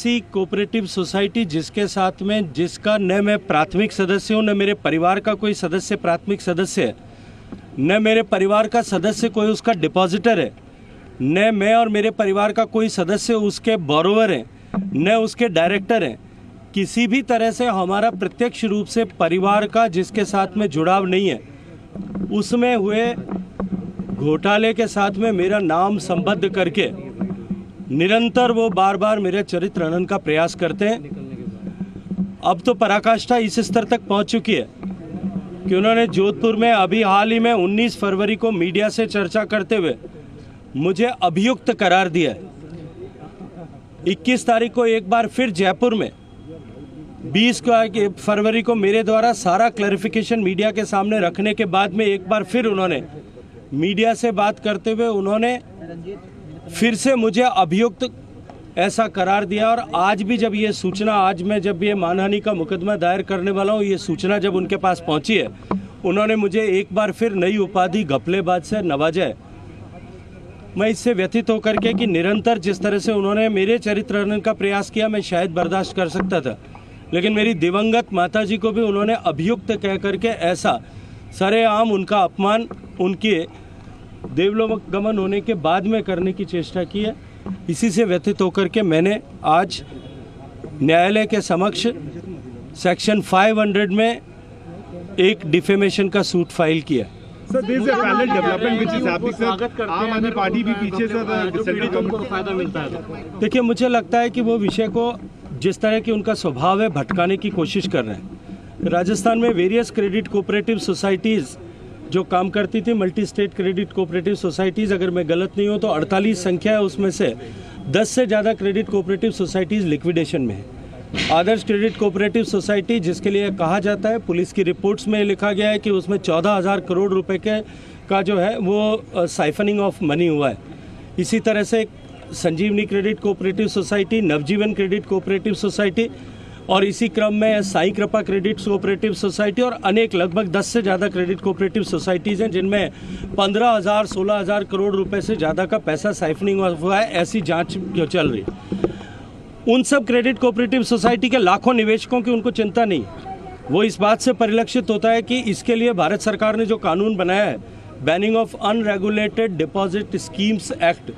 ऐसी cooperative society जिसके साथ में जिसका न मैं प्राथमिक सदस्य हूँ, न मेरे परिवार का कोई सदस्य प्राथमिक सदस्य है, न मेरे परिवार का सदस्य कोई उसका डिपॉजिटर है, न मैं और मेरे परिवार का कोई सदस्य उसके बोरोवर है, न उसके डायरेक्टर हैं। किसी भी तरह से हमारा प्रत्यक्ष रूप से परिवार का जिसके साथ में जुड़ाव नहीं है, उसमें हुए घोटाले के साथ में मेरा नाम संबद्ध करके निरंतर वो बार बार मेरे चरित्र हनन का प्रयास करते हैं। अब तो पराकाष्ठा इस स्तर तक पहुंच चुकी है कि उन्होंने जोधपुर में अभी हाल ही में 19 फरवरी को मीडिया से चर्चा करते हुए मुझे अभियुक्त करार दिया है। 21 तारीख को एक बार फिर जयपुर में 20 फरवरी को मेरे द्वारा सारा क्लैरिफिकेशन मीडिया के सामने रखने के बाद में एक बार फिर उन्होंने मीडिया से बात करते हुए उन्होंने फिर से मुझे अभियुक्त ऐसा करार दिया। और आज भी जब ये सूचना, आज मैं जब ये मानहानि का मुकदमा दायर करने वाला हूँ, ये सूचना जब उनके पास पहुँची है, उन्होंने मुझे एक बार फिर नई उपाधि घपलेबाज से नवाजा है। मैं इससे व्यथित होकर के कि निरंतर जिस तरह से उन्होंने मेरे चरित्र हनन का प्रयास किया, मैं शायद बर्दाश्त कर सकता था, लेकिन मेरी दिवंगत माताजी को भी उन्होंने अभियुक्त कह करके ऐसा सरेआम उनका अपमान उनके देवलोक गमन होने के बाद में करने की चेष्टा की है। इसी से व्यथित होकर के मैंने आज न्यायालय के समक्ष सेक्शन 500 में एक डिफेमेशन का सूट फाइल किया। Sir, this is a parallel development which is happening sir. आम आदमी पार्टी भी पीछे से फायदा मिलता है। देखिए, मुझे लगता है कि वो विषय को जिस तरह की उनका स्वभाव है भटकाने की कोशिश कर रहे हैं। राजस्थान में वेरियस क्रेडिट कोऑपरेटिव सोसाइटीज़ जो काम करती थी, multi state credit cooperative societies, अगर मैं गलत नहीं हूँ तो 48 संख्या है, उसमें से 10 से ज़्यादा क्रेडिट कोऑपरेटिव सोसाइटीज़ लिक्विडेशन में है। आदर्श क्रेडिट कोऑपरेटिव सोसाइटी जिसके लिए कहा जाता है, पुलिस की रिपोर्ट्स में लिखा गया है कि उसमें 14,000 करोड़ रुपए का जो है वो साइफनिंग ऑफ मनी हुआ है। इसी तरह से संजीवनी क्रेडिट कोऑपरेटिव सोसाइटी, नवजीवन क्रेडिट कोऑपरेटिव सोसाइटी और इसी क्रम में साई कृपा क्रेडिट कोऑपरेटिव सोसाइटी और अनेक लगभग 10 से ज़्यादा क्रेडिट कोऑपरेटिव सोसाइटीज़ हैं जिनमें 15,000 16,000 करोड़ रुपए से ज़्यादा का पैसा साइफनिंग हुआ है। ऐसी जांच जो चल रही है, उन सब क्रेडिट कोऑपरेटिव सोसाइटी के लाखों निवेशकों की उनको चिंता नहीं। वो इस बात से परिलक्षित होता है कि इसके लिए भारत सरकार ने जो कानून बनाया है, banning of unregulated deposit schemes act,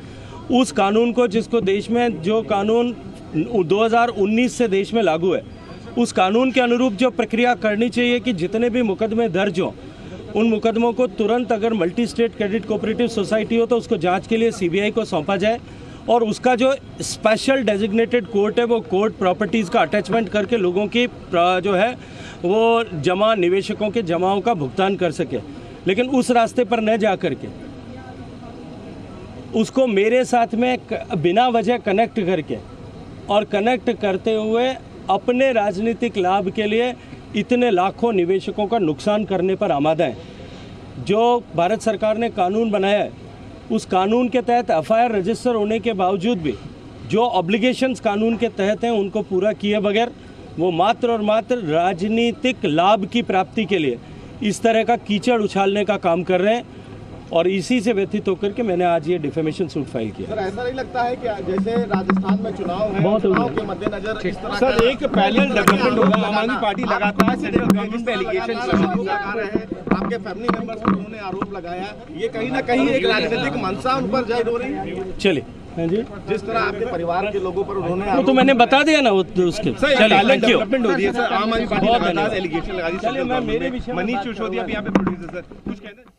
उस कानून को, जिसको देश में जो कानून 2019 से देश में लागू है, उस कानून के अनुरूप जो प्रक्रिया करनी चाहिए कि जितने भी मुकदमे दर्ज हों, उन मुकदमों को तुरंत, अगर multi state credit cooperative society हो तो उसको जांच के लिए सीबीआई को सौंपा जाए और उसका जो स्पेशल डेजिग्नेटेड कोर्ट है वो कोर्ट प्रॉपर्टीज़ का अटैचमेंट करके लोगों की जो है वो जमा, निवेशकों के जमाओं का भुगतान कर सके। लेकिन उस रास्ते पर न जा करके उसको मेरे साथ में बिना वजह कनेक्ट करके और कनेक्ट करते हुए अपने राजनीतिक लाभ के लिए इतने लाखों निवेशकों का नुकसान करने पर आमादा है। जो भारत सरकार ने कानून बनाया है, उस कानून के तहत एफआईआर रजिस्टर होने के बावजूद भी जो ऑब्लिगेशंस कानून के तहत हैं उनको पूरा किए बगैर वो मात्र और मात्र राजनीतिक लाभ की प्राप्ति के लिए इस तरह का कीचड़ उछालने का काम कर रहे हैं। और इसी से व्यथित होकर के मैंने आज ये डिफेमेशन सूट फाइल किया। सर, ऐसा नहीं लगता है कि जैसे राजस्थान में चुनाव है, चुनाव के मद्देनजर इस तरह सर एक पैरेलल डेवलपमेंट होगा। आम आदमी पार्टी लगातार गवर्नमेंट पे एलिगेशन लगा रहे हैं, आपके फैमिली मेंबर्स पर उन्होंने आरोप लगाया, ये कहीं ना कहीं एक राजनीतिक मंशा उन पर जाहिर हो रही है। चलिए, हाँ जी, जिस तरह आपके परिवार के लोगों पर उन्होंने वो तो मैंने बता दिया ना उसके। चलिए, डेवलपमेंट हो रही है सर। आम आदमी पार्टी लगातार एलिगेशन लगा रही है। चलिए, मैं मेरे विषय में मनीष सिसोदिया भी यहाँ पे प्रोड्यूसर सर कुछ कहते हैं।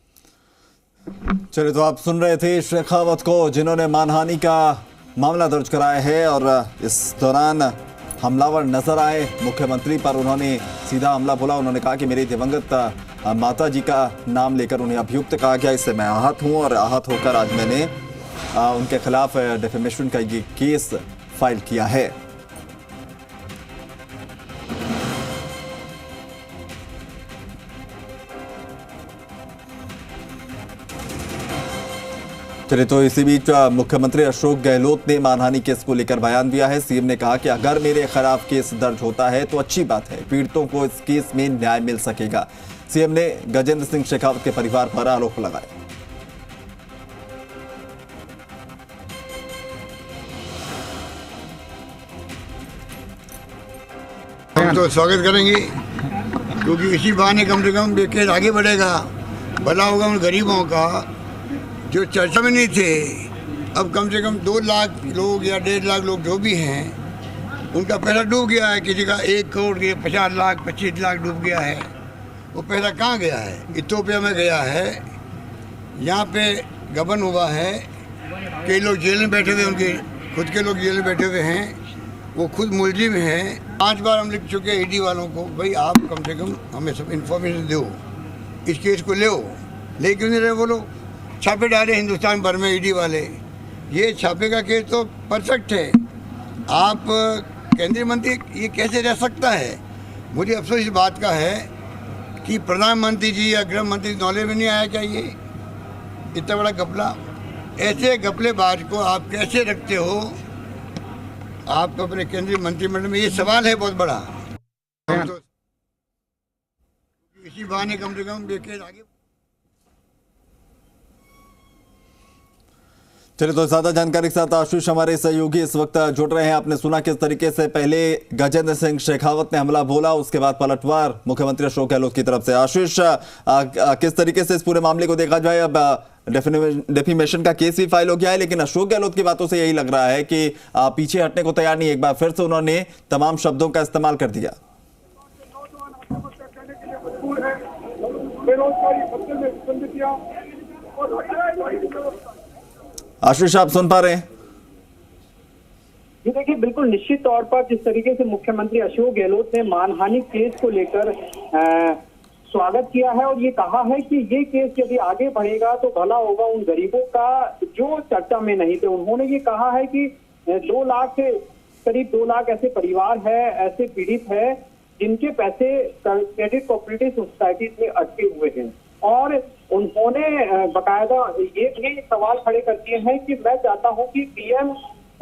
चलिए, तो आप सुन रहे थे शेखावत को, जिन्होंने मानहानि का मामला दर्ज कराया है और इस दौरान हमलावर नजर आए मुख्यमंत्री पर। उन्होंने सीधा हमला बोला। उन्होंने कहा कि मेरी दिवंगत माता जी का नाम लेकर उन्हें अभियुक्त कहा गया। इससे मैं आहत हूं और आहत होकर आज मैंने उनके खिलाफ डिफेमेशन का ये केस फाइल किया है। चलिए, तो इसी बीच मुख्यमंत्री अशोक गहलोत ने मानहानि केस को लेकर बयान दिया है। सीएम ने कहा कि अगर मेरे खिलाफ केस दर्ज होता है तो अच्छी बात है, पीड़ितों को इस केस में न्याय मिल सकेगा। सीएम ने गजेंद्र सिंह शेखावत के परिवार पर आरोप लगाया। तो स्वागत करेंगे, क्योंकि इसी बहाने कम से कम केस आगे बढ़ेगा, भला होगा उन गरीबों का जो चर्चा में नहीं थे। अब कम से कम 2 लाख लोग या 1.5 लाख लोग जो भी हैं, उनका पैसा डूब गया है। किसी का 1 करोड़ के 50 लाख 25 लाख डूब गया है। वो पैसा कहाँ गया है? इथियोपिया में गया है। यहाँ पे गबन हुआ है, कई लोग जेल में बैठे हुए, उनके खुद के लोग जेल में बैठे हुए हैं, वो खुद मुलजिम हैं। 5 बार हम लिख चुके हैं ईडी वालों को, भाई आप कम से कम हमें सब इन्फॉर्मेशन दो, इस केस को ले क्यों नहीं रहे वो लोग? छापे डाले हिंदुस्तान भर में ईडी वाले। ये छापे का केस तो परफेक्ट है। आप केंद्रीय मंत्री ये कैसे रह सकता है? मुझे अफसोस इस बात का है कि प्रधानमंत्री जी या गृह मंत्री नॉलेज में नहीं आया क्या ये इतना बड़ा घपला? ऐसे घपलेबाज को आप कैसे रखते हो आप अपने केंद्रीय मंत्रिमंडल में? ये सवाल है बहुत बड़ा। तो इसी बहाने कम से कम केस आगे। चलिए, तो ज्यादा जानकारी के साथ आशीष हमारे सहयोगी इस वक्त जुड़ रहे हैं। आपने सुना किस तरीके से पहले गजेंद्र सिंह शेखावत ने हमला बोला, उसके बाद पलटवार मुख्यमंत्री अशोक गहलोत की तरफ से। आशीष, किस तरीके से इस पूरे मामले को देखा जाए? अब डेफिमेशन का केस भी फाइल हो गया है, लेकिन अशोक गहलोत की बातों से यही लग रहा है कि पीछे हटने को तैयार नहीं। एक बार फिर से उन्होंने तमाम शब्दों का इस्तेमाल कर दिया। आशीष, आप सुन पा रहे हैं? जी देखिए, बिल्कुल निश्चित तौर पर जिस तरीके से मुख्यमंत्री अशोक गहलोत ने मानहानि केस को लेकर स्वागत किया है और ये कहा है कि ये केस यदि आगे बढ़ेगा तो भला होगा उन गरीबों का जो चर्चा में नहीं थे। उन्होंने ये कहा है कि 2 लाख से करीब 2 लाख ऐसे परिवार है, ऐसे पीड़ित है जिनके पैसे क्रेडिट कोऑपरेटिव सोसाइटीज में अटके हुए हैं। और उन्होंने बकायदा ये भी सवाल खड़े कर दिए हैं कि मैं चाहता हूं कि पीएम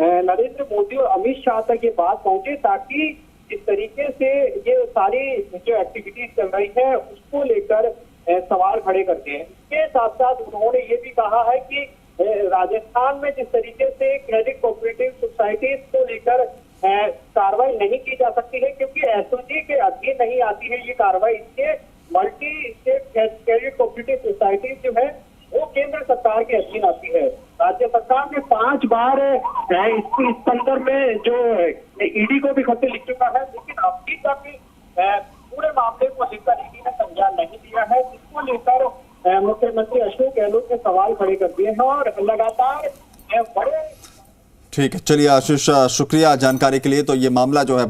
नरेंद्र मोदी और अमित शाह तक ये बात पहुंचे, ताकि इस तरीके से ये सारी जो एक्टिविटीज चल रही है उसको लेकर सवाल खड़े करते हैं। इसके साथ साथ उन्होंने ये भी कहा है कि राजस्थान में जिस तरीके से क्रेडिट कोऑपरेटिव सोसाइटीज को लेकर कार्रवाई नहीं की जा सकती है, क्योंकि एसओजी के अधीन नहीं आती है ये कार्रवाई। इसके multi state credit cooperative societies जो है वो केंद्र सरकार के अधीन आती है। राज्य सरकार ने 5 बार इस संदर्भ में जो ईडी को भी खत लिख चुका है, लेकिन अभी तक पूरे मामले को लेकर ईडी ने संज्ञान नहीं लिया है, जिसको लेकर मुख्यमंत्री अशोक गहलोत ने सवाल खड़े कर दिए हैं और लगातार बड़े। ठीक है, चलिए आशीष, शुक्रिया जानकारी के लिए। तो ये मामला जो है